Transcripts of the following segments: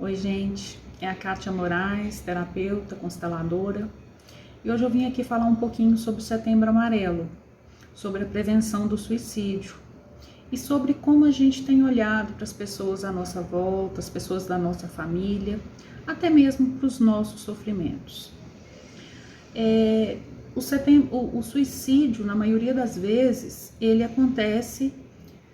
Oi, gente, é a Kátia Moraes, terapeuta, consteladora, e hoje eu vim aqui falar um pouquinho sobre o Setembro Amarelo, sobre a prevenção do suicídio e sobre como a gente tem olhado para as pessoas à nossa volta, as pessoas da nossa família, até mesmo para os nossos sofrimentos. O suicídio, na maioria das vezes, ele acontece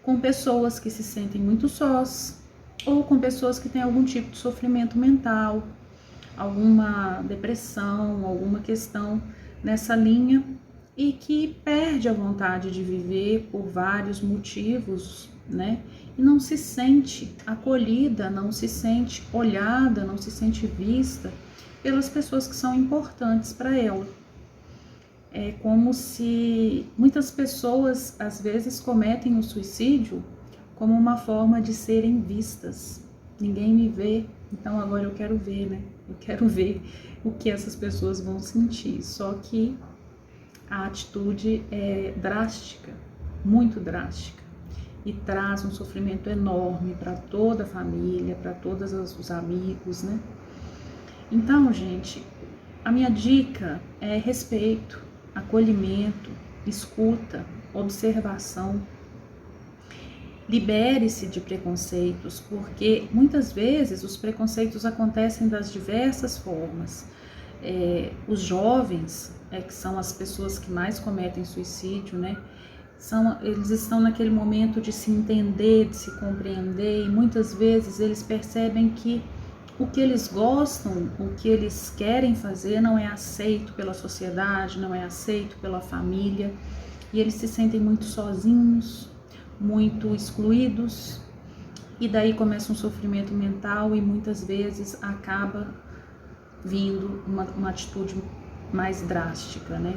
com pessoas que se sentem muito sós, ou com pessoas que têm algum tipo de sofrimento mental, alguma depressão, alguma questão nessa linha e que perde a vontade de viver por vários motivos, né? E não se sente acolhida, não se sente olhada, não se sente vista pelas pessoas que são importantes para ela. É como se muitas pessoas às vezes cometem o suicídio como uma forma de serem vistas. Ninguém me vê, então agora eu quero ver, né? Eu quero ver o que essas pessoas vão sentir. Só que a atitude é drástica, muito drástica, e traz um sofrimento enorme para toda a família, para todos os amigos, né? Então, gente, a minha dica é respeito, acolhimento, escuta, observação. Libere-se de preconceitos, porque muitas vezes os preconceitos acontecem das diversas formas. Os jovens, que são as pessoas que mais cometem suicídio, né? Eles estão naquele momento de se entender, de se compreender, e muitas vezes eles percebem que o que eles gostam, o que eles querem fazer não é aceito pela sociedade, não é aceito pela família, e eles se sentem muito sozinhos, muito excluídos, e daí começa um sofrimento mental e muitas vezes acaba vindo uma atitude mais drástica, né?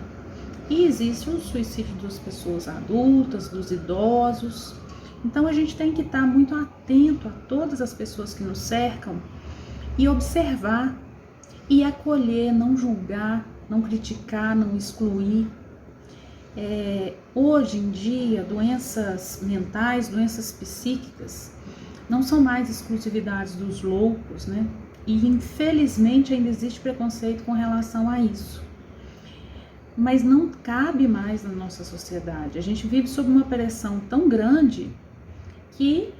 E existe o suicídio das pessoas adultas, dos idosos. Então a gente tem que estar muito atento a todas as pessoas que nos cercam e observar e acolher, não julgar, não criticar, não excluir. Hoje em dia, doenças mentais, doenças psíquicas, não são mais exclusividades dos loucos, né? E infelizmente ainda existe preconceito com relação a isso. Mas não cabe mais na nossa sociedade. A gente vive sob uma pressão tão grande que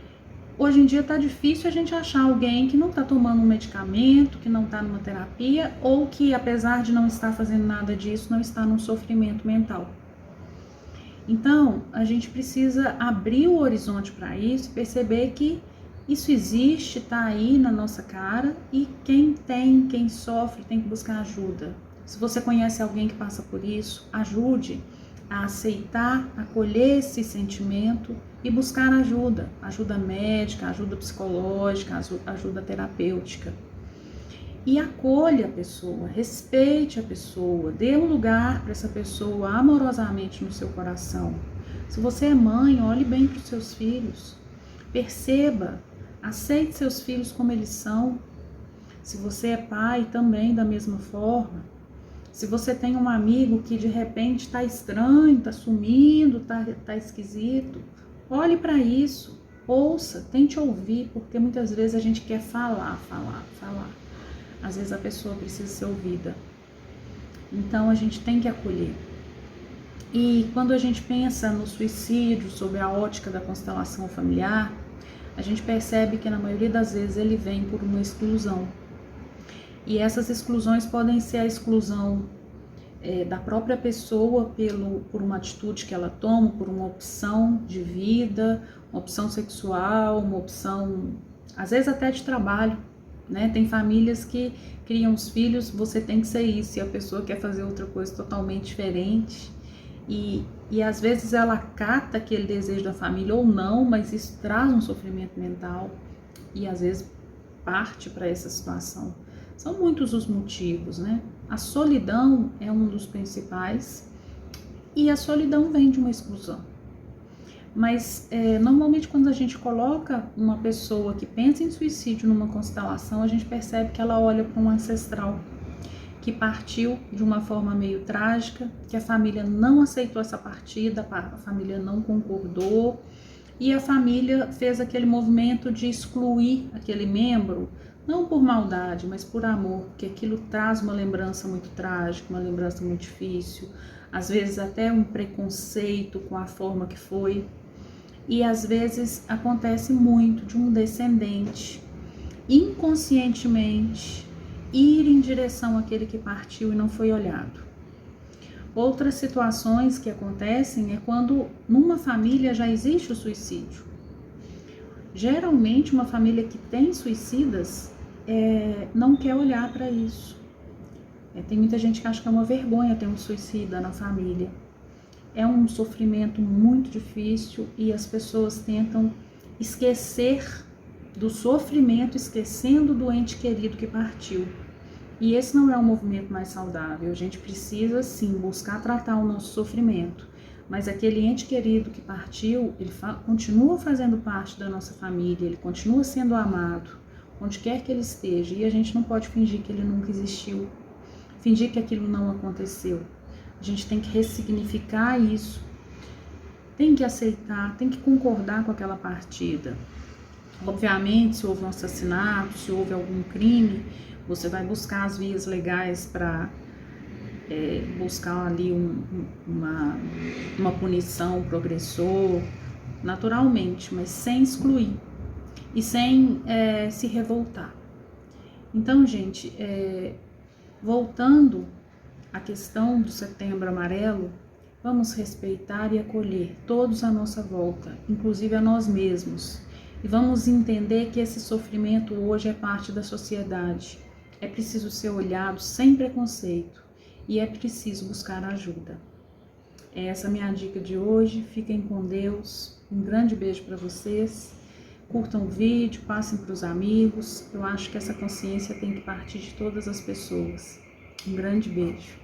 hoje em dia está difícil a gente achar alguém que não está tomando um medicamento, que não está numa terapia, ou que apesar de não estar fazendo nada disso, não está num sofrimento mental. Então, a gente precisa abrir o horizonte para isso, perceber que isso existe, está aí na nossa cara, e quem sofre tem que buscar ajuda. Se você conhece alguém que passa por isso, ajude a aceitar, acolher esse sentimento e buscar ajuda médica, ajuda psicológica, ajuda terapêutica. E acolha a pessoa, respeite a pessoa, dê um lugar para essa pessoa amorosamente no seu coração. Se você é mãe, olhe bem para os seus filhos, perceba, aceite seus filhos como eles são. Se você é pai, também da mesma forma. Se você tem um amigo que de repente está estranho, está sumindo, está esquisito, olhe para isso, ouça, tente ouvir, porque muitas vezes a gente quer falar. Às vezes a pessoa precisa ser ouvida. Então a gente tem que acolher. E quando a gente pensa no suicídio, sob a ótica da constelação familiar, a gente percebe que na maioria das vezes ele vem por uma exclusão. E essas exclusões podem ser a exclusão da própria pessoa por uma atitude que ela toma, por uma opção de vida, uma opção sexual, uma opção, às vezes até de trabalho, né? Tem famílias que criam os filhos, você tem que ser isso, e a pessoa quer fazer outra coisa totalmente diferente. E às vezes ela acata aquele desejo da família ou não, mas isso traz um sofrimento mental e às vezes parte para essa situação. São muitos os motivos, né? A solidão é um dos principais, e a solidão vem de uma exclusão. Mas normalmente quando a gente coloca uma pessoa que pensa em suicídio numa constelação, a gente percebe que ela olha para um ancestral que partiu de uma forma meio trágica, que a família não aceitou essa partida, a família não concordou, e a família fez aquele movimento de excluir aquele membro, não por maldade, mas por amor, porque aquilo traz uma lembrança muito trágica, uma lembrança muito difícil, às vezes até um preconceito com a forma que foi. E às vezes acontece muito de um descendente inconscientemente ir em direção àquele que partiu e não foi olhado. Outras situações que acontecem é quando numa família já existe o suicídio. Geralmente uma família que tem suicidas não quer olhar para isso. Tem muita gente que acha que é uma vergonha ter um suicida na família. É um sofrimento muito difícil e as pessoas tentam esquecer do sofrimento, esquecendo do ente querido que partiu. E esse não é um movimento mais saudável. A gente precisa sim buscar tratar o nosso sofrimento, mas aquele ente querido que partiu, ele continua fazendo parte da nossa família, ele continua sendo amado, onde quer que ele esteja, e a gente não pode fingir que ele nunca existiu, fingir que aquilo não aconteceu. A gente tem que ressignificar isso, tem que aceitar, tem que concordar com aquela partida. Obviamente, se houve um assassinato, se houve algum crime, você vai buscar as vias legais para buscar ali uma punição pro agressor, naturalmente, mas sem excluir e sem se revoltar. Então, gente, voltando à questão do Setembro Amarelo, vamos respeitar e acolher todos à nossa volta, inclusive a nós mesmos. E vamos entender que esse sofrimento hoje é parte da sociedade. É preciso ser olhado sem preconceito e é preciso buscar ajuda. Essa é a minha dica de hoje. Fiquem com Deus. Um grande beijo para vocês. Curtam o vídeo, passem para os amigos. Eu acho que essa consciência tem que partir de todas as pessoas. Um grande beijo.